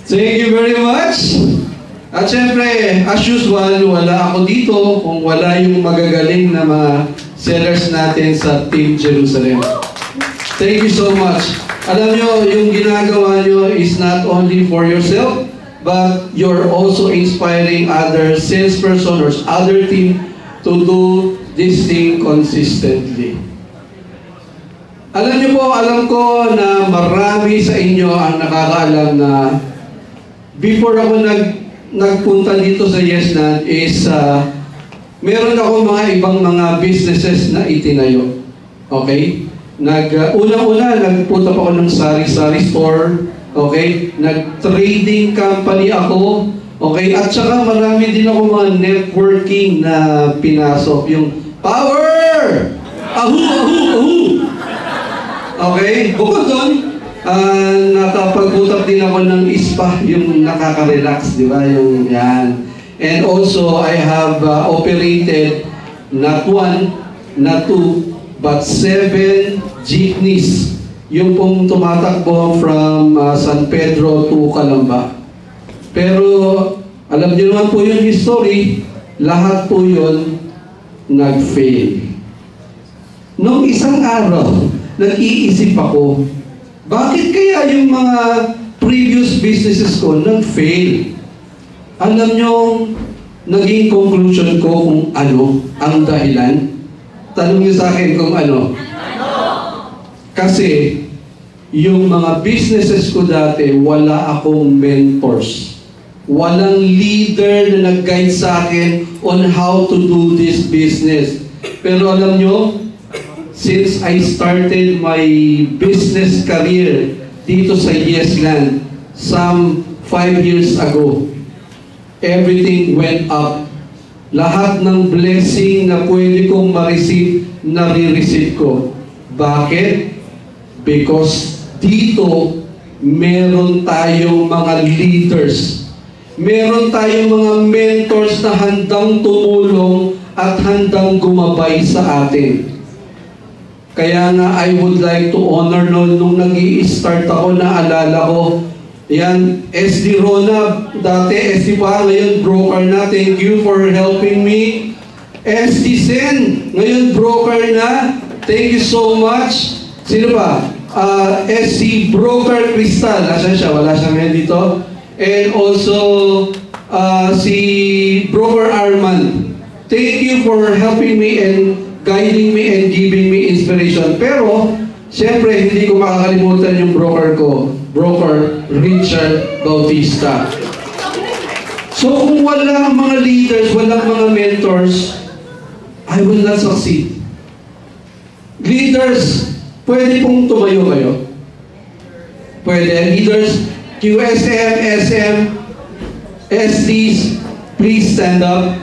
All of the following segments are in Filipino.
Thank you very much. At syempre, as usual, wala ako dito kung wala yung magagaling na mga sellers natin sa Team Jerusalem. Thank you so much. Alam nyo, yung ginagawa nyo is not only for yourself, but you're also inspiring other salesperson or other team to do this thing consistently. Alam nyo po, alam ko na marami sa inyo ang nakakaalam na before ako nagpunta dito sa YesNan is meron ako mga ibang mga businesses na itinayo. Okay? Unang-una, nagpunta pa ako ng sari-sari store. Okay? Nag-trading company ako. Okay? At saka marami din ako mga networking na pinasok. Yung power! Ahu, ahu, ahu! Okay? Bukod doon, nakapag-utap din ako ng spa, yung nakaka-relax, di ba? Yung yan. And also, I have operated not 1, not 2, but 7 jeepneys. Yung pong tumatakbo from San Pedro to Calamba. Pero, alam niyo naman po yung history, lahat po yun nag-fail. Noong isang araw, nag-iisip ako, bakit kaya yung mga previous businesses ko nag-fail? Alam nyo, naging conclusion ko kung ano ang dahilan. Tanong nyo sa akin kung ano. Kasi, yung mga businesses ko dati, wala akong mentors. Walang leader na nag-guide sa akin on how to do this business. Pero alam nyo, since I started my business career dito sa YesNan some 5 years ago, everything went up. Lahat ng blessing na pwede kong ma-receive, nare-receive ko. Bakit? Because dito, meron tayong mga leaders. Meron tayong mga mentors na handang tumulong at handang gumabay sa atin. Kaya nga, I would like to honor nung nag-i-start ako, naalala ko, yan, SD Rona, dati SD pa, ngayon broker na, thank you for helping me. SD Sen, ngayon broker na, thank you so much. Sino pa? SD Broker Crystal, asan siya? Wala siya ngayon dito. And also, si Broker Arman, thank you for helping me and guiding me and giving me inspiration. Pero, siyempre, hindi ko makakalimutan yung broker ko, Broker Richard Bautista. So, kung walang mga leaders, walang mga mentors, I will not succeed. Leaders, pwede pong tumayo kayo. Pwede. Leaders, QSM, SM, SDs, please stand up.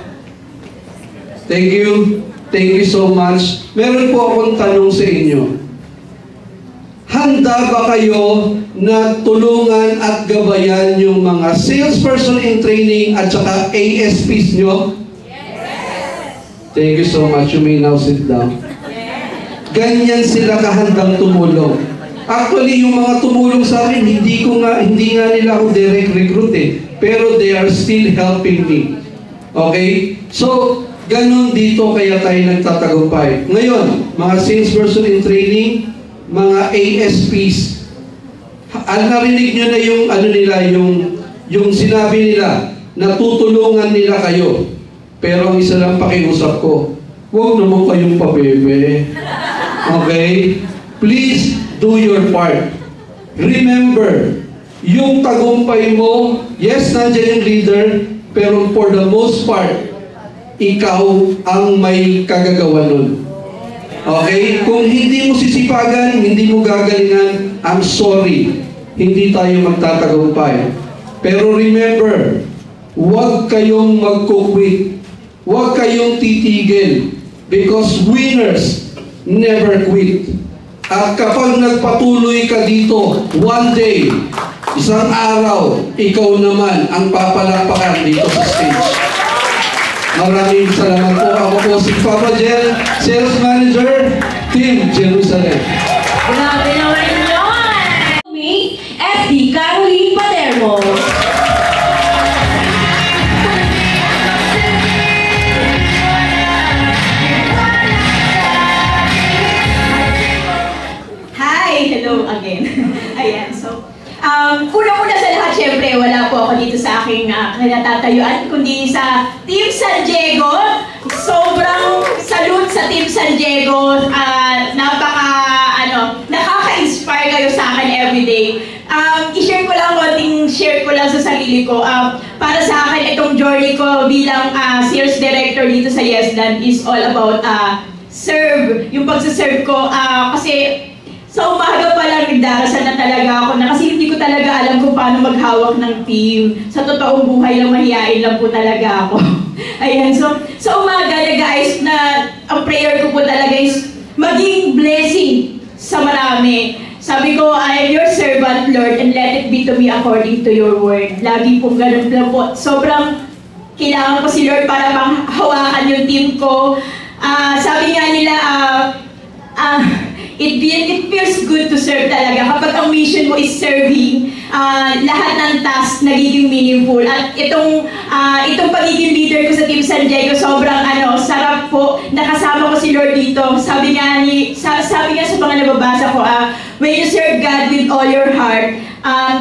Thank you. Thank you so much. Meron po akong tanong sa inyo. Handa ba kayo na tulungan at gabayan yung mga salesperson in training at saka ASPs nyo? Yes! Thank you so much. You may now sit down. Ganyan sila kahandang tumulong. Actually, yung mga tumulong sa akin, hindi nga nila ako direct recruit eh. Pero they are still helping me. Okay? So, ganun dito kaya tayo nagtatagumpay. Ngayon, mga salesperson in training, mga ASPs, narinig nyo na yung ano nila, yung sinabi nila, na tutulungan nila kayo. Pero ang isa lang pakiusap ko, huwag naman kayong pabebe. Okay? Please do your part. Remember, yung tagumpay mo, yes, nandiyan yung leader, pero for the most part, ikaw ang may kagagawa nun. Okay? Kung hindi mo sisipagan, hindi mo gagalingan, I'm sorry. Hindi tayo magtatagumpay. Pero remember, huwag kayong magkukwit. Huwag kayong titigil. Because winners never quit. At kapag nagpatuloy ka dito, one day, isang araw, ikaw naman ang papalakpakan dito sa stage. Maraming salamat po. Ako po si Papa Jel, Sales Manager, Team Jerusalem. Grabe naman yun! Me, FD Caroline Palermo. aking kinatatayuan, kundi sa Team San Diego. Sobrang salute sa Team San Diego. Nakaka-inspire kayo sa akin everyday. Share ko lang sa sarili ko. Para sa akin, itong journey ko bilang sales director dito sa Yesland is all about serve. Yung pagsaserve ko, kasi sa umaga pa lang nagdarasal na talaga ako kasi hindi ko talaga alam kung paano maghawak ng team. Sa totoong buhay lang, mahihain lang po talaga ako. Ayan, so sa umaga, ang prayer ko po talaga is maging blessing sa marami. Sabi ko, I am your servant, Lord, and let it be to me according to your word. Lagi pong ganun lang po. Sobrang kailangan ko si Lord para hawakan yung team ko. Sabi nga nila, it feels good to serve talaga. Kapag ang mission mo is serving, lahat ng tasks nagiging meaningful. At itong pagiging leader ko sa Team San Diego, sobrang sarap po. Nakasama ko si Lord dito. Sabi nga sa mga nababasa ko, when you serve God with all your heart,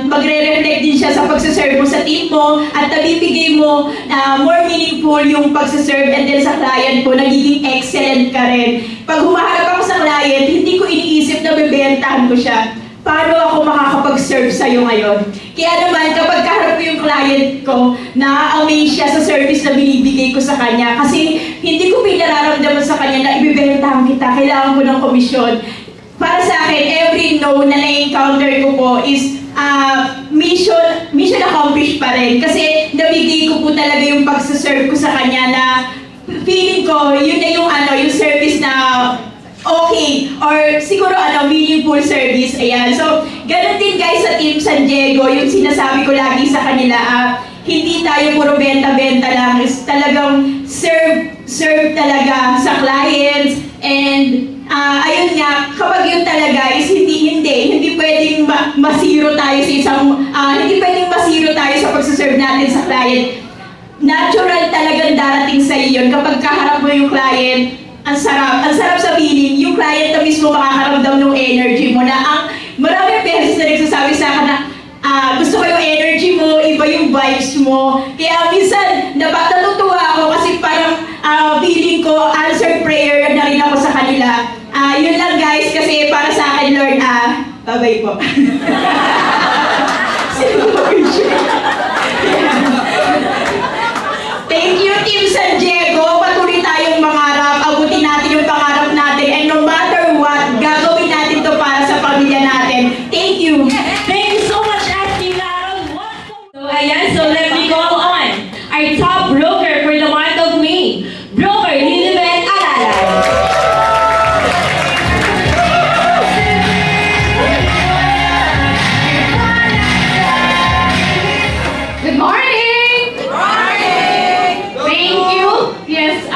magre-reflect din siya sa pagsaserve mo sa team mo at nabibigay mo more meaningful yung pagsaserve, and then sa client po, nagiging excellent ka rin. Pag humaharap ako sa client, hindi ko iniisip na bebentahan ko siya. Paano ako makakapag-serve sa'yo ngayon? Kaya naman, kapag kaharap ko yung client ko, na-amaze siya sa service na binibigay ko sa kanya. Kasi hindi ko pinararamdaman sa kanya na ibebentahan kita, kailangan ko ng komisyon. Para sa akin, every no na na-encounter ko po is mission accomplished pa rin. Kasi nabigay ko po talaga yung pagsaserve ko sa kanya na feeling ko, yun na yung service na okay, or siguro meaningful service. Ayan. So, ganun din guys sa Team San Diego, yung sinasabi ko lagi sa kanila, hindi tayo puro benta-benta lang, is talagang serve talaga sa clients, and ayun nga, kapag yun talaga is hindi pwedeng masiro tayo sa hindi pwedeng masiro tayo sa pagsaserve natin sa client. Natural talagang darating sa iyo kapag kaharap mo yung client. Ang sarap sa feeling, yung client na mismo makakaramdam ng energy mo na maraming beses na nagsasabi sa akin na gusto ko yung energy mo, iba yung vibes mo. Kaya minsan, natutuwa ako kasi parang feeling ko, answered prayer na rin ako sa kanila. Yun lang guys, kasi para sa akin, Lord, bye-bye po. Thank you, Team San Diego. Patuloy tayong mangarap. Abutin natin yung pangarap natin. And no matter what, gagawin natin to para sa pamilya natin. Thank you. Thank you so much, Ashley Laron. So let me go on. Our top broker for the month of May, Broker Lilibet Alalay. Good morning! Good morning! Thank you. Yes,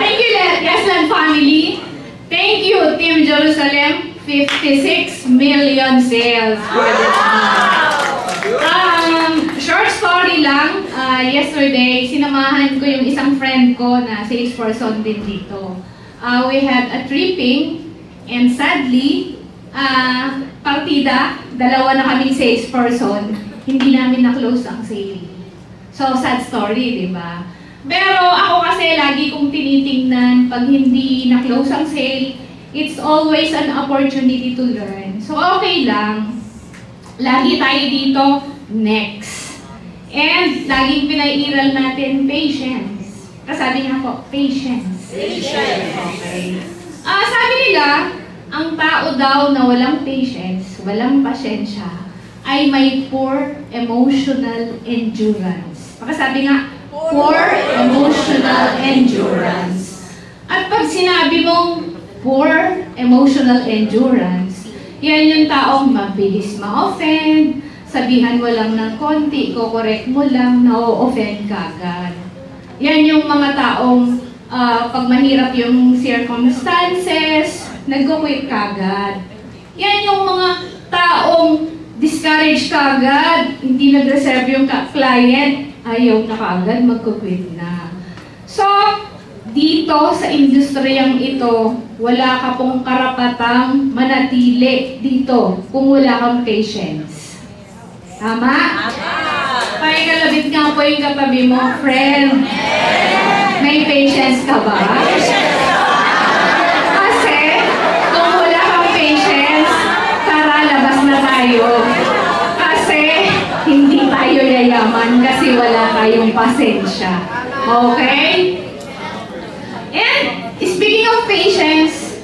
thank you, Yesland family. Thank you, Team Jerusalem. 56 million sales for this month. Short story lang. Yesterday, sinamahan ko yung isang friend ko na salesperson din dito. We had a tripping, and sadly, partida, dalawa na kaming salesperson, hindi namin na-close ang sale. So, sad story, di ba? Pero ako kasi lagi kong tinitingnan pag hindi na-close ang sale, it's always an opportunity to learn. So, okay lang. Lagi tayo dito, next. And, laging pinairal natin, patience. Kasabi nga po, patience. Patience. Okay. Sabi nila, ang tao daw na walang patience, walang pasyensya, ay may poor emotional endurance. Sabi nga, poor emotional endurance. At pag sinabi mong poor emotional endurance, yan yung taong mabilis ma-offend, sabihan mo lang ng konti, ko-correct mo lang, na-offend ka agad. Yan yung mga taong pag mahirap yung circumstances, nag-quit ka agad. Yan yung mga taong discourage ka agad, hindi nag-reserve yung client, ayaw na kaagad, mag-quit na. So, dito sa industriyang ito, wala ka pong karapatang manatili dito kung wala kang patience. Tama? Pakikalabit nga po yung katabi mo, friend. May patience ka ba? Kasi, kung wala kang patience, tara, labas na tayo. Kasi, hindi tayo yayaman kasi wala tayong pasensya. Okay? And, speaking of patience,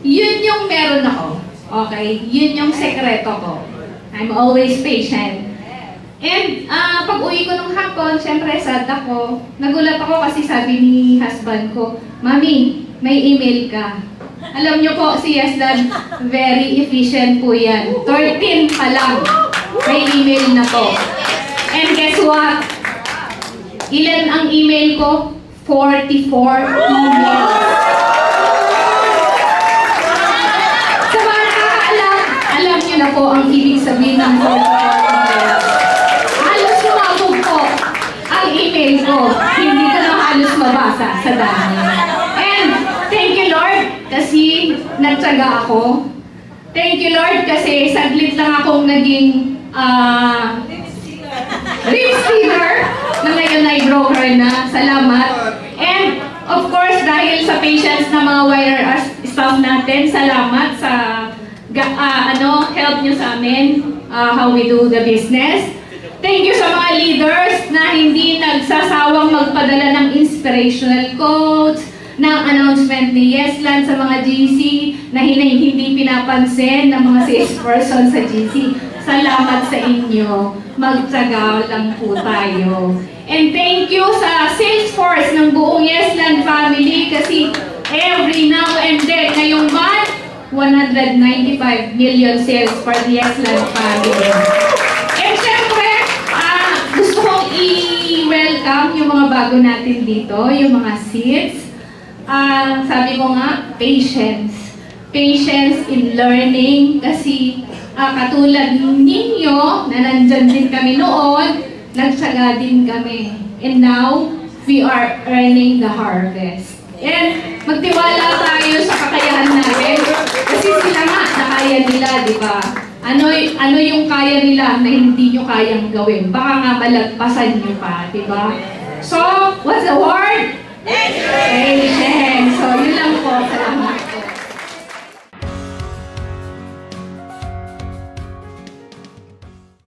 yun yung meron ako. Okay? Yun yung sekreto ko. I'm always patient. And pag uwi ko nung hapon, syempre sad ako. Nagulat ako kasi sabi ni husband ko, Mami, may email ka. Alam niyo po, si Yesdan, very efficient po yan. 13 pa lang, may email na po. And guess what? Ilan ang email ko? 44 emails. Sa mga nakakaalam, alam niyo na po ang ibig sabihin ng 44 emails. Halos sumabog po ang email ko. Hindi ko na halos mabasa sa dami. And thank you Lord kasi nagtsaga ako. Thank you Lord kasi saglit lang akong naging rib stealer na ngayon ay broker na. Salamat. And of course, dahil sa patience ng mga wire staff natin, salamat sa help nyo sa amin, how we do the business. Thank you sa mga leaders na hindi nagsasawang magpadala ng inspirational quotes, ng announcement ni Yesland sa mga GC na hindi pinapansin ng mga salesperson sa GC. Salamat sa inyo. Magtsaga lang po tayo. And thank you sa sales force ng buong Yesland family kasi every now and then, ngayong month, 195 million sales for the Yesland family. And syempre, gusto kong i-welcome yung mga bago natin dito, yung mga seats. Sabi ko nga, patience. Patience in learning kasi katulad ninyo na nandyan din kami noon, nagsaga din kami. And now, we are earning the harvest. And magtiwala tayo sa kakayahan natin kasi sila nga nakaya nila, di ba? Ano yung kaya nila na hindi nyo kayang gawin? Baka nga malagpasan nyo pa, di ba? So, what's the